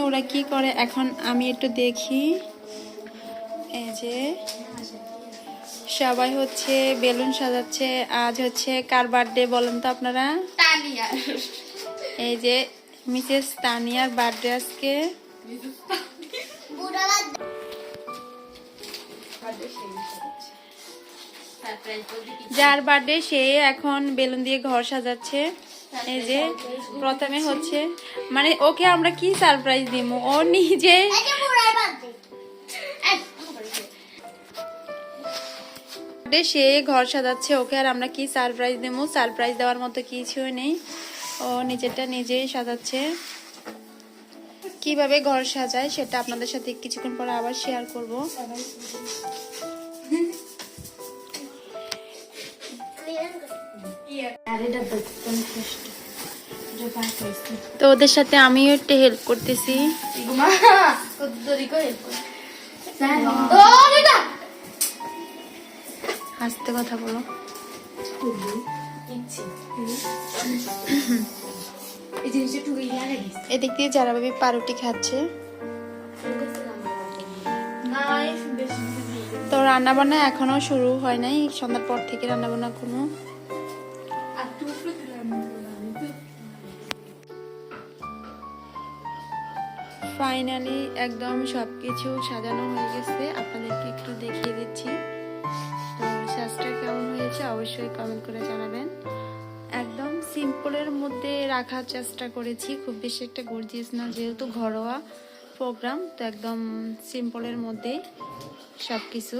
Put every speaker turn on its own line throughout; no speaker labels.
ওরা কি করে এখন আমি একটু দেখি। এই যে সবাই হচ্ছে বেলুন সাজাচ্ছে। আজ হচ্ছে কার বার্থডে বলেন তো আপনারা?
তানিয়ার।
এই যে মিসেস তানিয়ার বার্থডে আজকে। যার বার্থডে সে এখন বেলুন দিয়ে ঘর সাজাচ্ছে। এই যে প্রথমে হচ্ছে মানে ওকে আমরা কি সারপ্রাইজ দিব, ও নিজে সে ঘর সাজাচ্ছে, ওকে আর আমরা কি সারপ্রাইজ দেবো? সারপ্রাইজ দেওয়ার মতো কিছুই নেই, ও নিজেরটা নিজেই সাজাচ্ছে। কিভাবে ঘর সাজায় সেটা আপনাদের সাথে কিছুক্ষণ পরে আবার শেয়ার করব। তো ওদের সাথে আমিও একটু হেল্প করতেছি। হাসতে কথা বলো। এদিক দিয়ে যারা ভাবি পাউরুটি খাচ্ছে। তো রান্না বান্না এখনো শুরু হয় নাই, সন্ধ্যার পর থেকে রান্না বান্না কোনো। ফাইনালি একদম সবকিছু সাজানো হয়ে গেছে, আপনাদেরকে একটু দেখিয়ে দিচ্ছি। তো সাজটা কেমন হয়েছে অবশ্যই কমেন্ট করে জানাবেন। একদম সিম্পলের মধ্যে রাখার চেষ্টা করেছি, খুব বেশি একটা গর্জিয়াস না, যেহেতু ঘরোয়া প্রোগ্রাম, তো একদম সিম্পলের মধ্যে সবকিছু।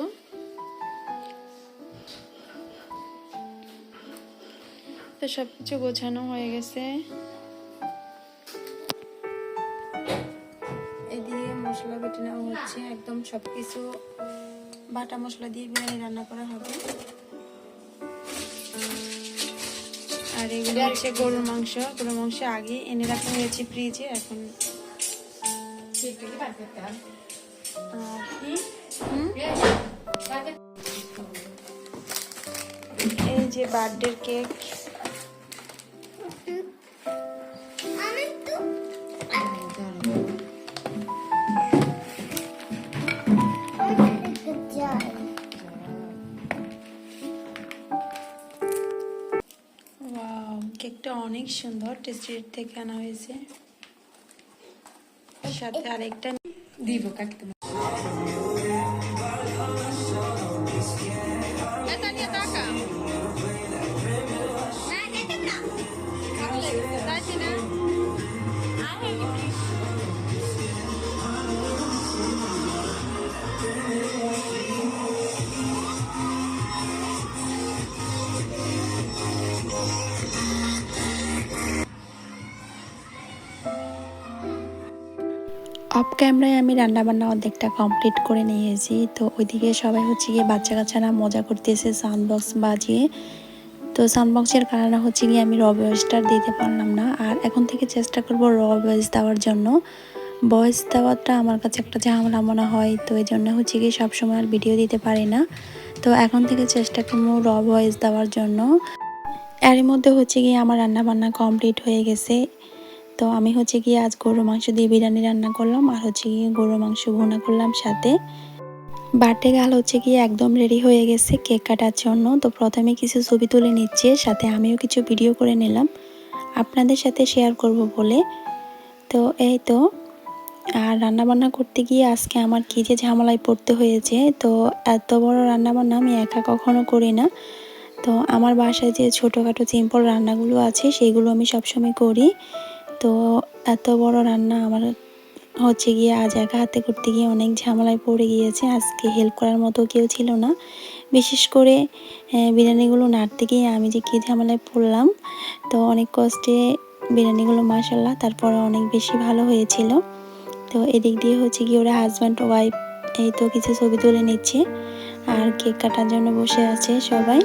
তো সবকিছু গোছানো হয়ে গেছে। এদিকে মশলা বেটে নেওয়া হচ্ছে, একদম সবকিছু বাটা মশলা দিয়ে বিরিয়ানি রান্না করা হবে। আর এগুলো হচ্ছে গরুর মাংস। গরুর মাংস আগে এনে রাখা হয়েছে ফ্রিজে, এখন এই যে বার্থডে কেক। কেকটা অনেক সুন্দর, টেস্টি থেকে আনা হয়েছে। সাথে আরেকটা দিব কাটতে। অফ ক্যামেরায় আমি রান্নাবান্না অর্ধেকটা কমপ্লিট করে নিয়েছি। তো ওইদিকে সবাই হচ্ছে গিয়ে বাচ্চা কাচ্চারা মজা করতেছে সাউন্ড বক্স বাজিয়ে। তো সাউন্ড বক্সের কারণে হচ্ছে গিয়ে আমি র ভয়েসটা দিতে পারলাম না, আর এখন থেকে চেষ্টা করব র ভয়েস দেওয়ার জন্য। ভয়েস দেওয়াটা আমার কাছে একটা ঝামেলা মনে হয়, তো এই জন্য হচ্ছে গিয়ে সবসময় আর ভিডিও দিতে পারি না। তো এখন থেকে চেষ্টা করবো র ভয়েস দেওয়ার জন্য। এর মধ্যে হচ্ছে গিয়ে আমার রান্নাবান্না কমপ্লিট হয়ে গেছে। তো আমি হচ্ছে গিয়ে আজ গরুর মাংস দিয়ে বিরিয়ানি রান্না করলাম, আর হচ্ছে গিয়ে গরুর মাংস ভুনা করলাম সাথে। বার্থডে গাল হচ্ছে গিয়ে একদম রেডি হয়ে গেছে কেক কাটার জন্য। তো প্রথমে কিছু ছবি তুলে নিচ্ছে, সাথে আমিও কিছু ভিডিও করে নিলাম আপনাদের সাথে শেয়ার করব বলে। তো এই তো, আর রান্নাবান্না করতে গিয়ে আজকে আমার কী যে ঝামেলায় পড়তে হয়েছে। তো এত বড় রান্নাবান্না আমি একা কখনো করি না। তো আমার বাসায় যে ছোটোখাটো সিম্পল রান্নাগুলো আছে সেইগুলো আমি সবসময় করি। তো এত বড় রান্না আমার হচ্ছে গিয়ে আজ একা হাতে করতে গিয়ে অনেক ঝামেলায় পড়ে গিয়েছে। আজকে হেল্প করার মতো কেউ ছিল না, বিশেষ করে বিরিয়ানিগুলো নাড়তে গিয়ে আমি যে কী ঝামেলায় পড়লাম। তো অনেক কষ্টে বিরিয়ানিগুলো মাশাআল্লাহ তারপরে অনেক বেশি ভালো হয়েছিল। তো এদিক দিয়ে হচ্ছে গিয়ে ওরা হাজব্যান্ড ওয়াইফ এই তো কিছু ছবি তুলে নিচ্ছে, আর কেক কাটার জন্য বসে আছে সবাই।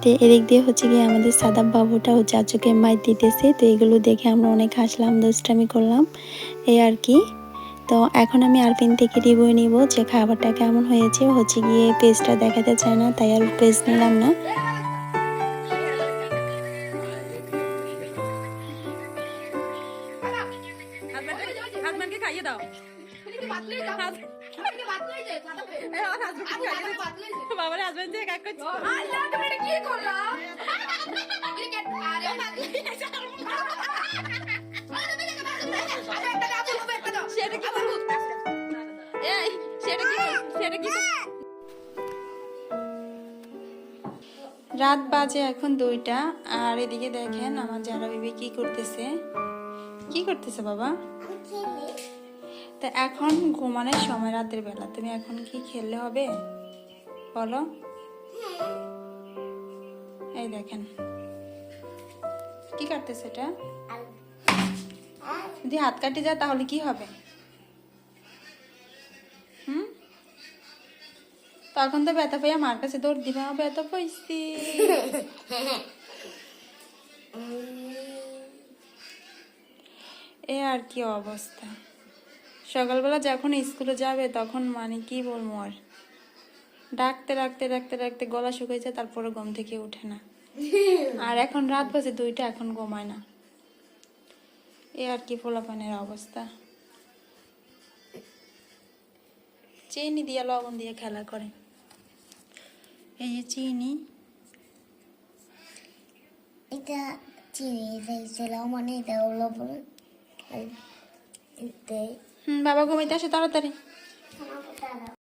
তো এদিক দিয়ে হচ্ছে গিয়ে আমাদের সাদাব বাবুটা হচ্ছে আজকে মাইর দিতেছে। তো এগুলো দেখে আমরা অনেক হাসলাম, দুষ্টামি করলাম এই আর কি। তো এখন আমি আরপিন থেকে রিভিউ নিব যে খাবারটা কেমন হয়েছে। হচ্ছে গিয়ে পেজটা দেখাতে চায় না, তাই আর পেজ নিলাম না।
আল্লাহ তুমি এটা কি করলা সেটা কি করবো এই সেটা কি
রাত বাজে এখন 2টা। আর এদিকে দেখেন আমার যারা বিবি কি করতেছে বাবা। তা এখন ঘুমানোর সময় রাতের বেলা, তুমি এখন কি খেললে হবে বলো? এই দেখেন কি কাটতেছে এটা, যদি হাত কাটে যায় তাহলে কি হবে? তখন তো ব্যথা পাইয়া মার কাছে দৌড় দিবা, ব্যথা পাইছি। এ আর কি অবস্থা, সকালবেলা যখন স্কুলে যাবে তখন মানে কি বলবো, আর ডাকতে ডাকতে ডাকতে ডাকতে গলা শুকিয়েছে, তারপরে ঘুম থেকে উঠে না। আর এখন রাত বাজে 2টা, এখন ঘুমায় না। এ আর কি পোলাপানের অবস্থা। চিনি দিয়ে লবণ দিয়ে খেলা করে, এই যে চিনি,
এটা চিনি, এটা লবণ, এটা লবণ।
বাবা ঘুমাইতে আসে তাড়াতাড়ি।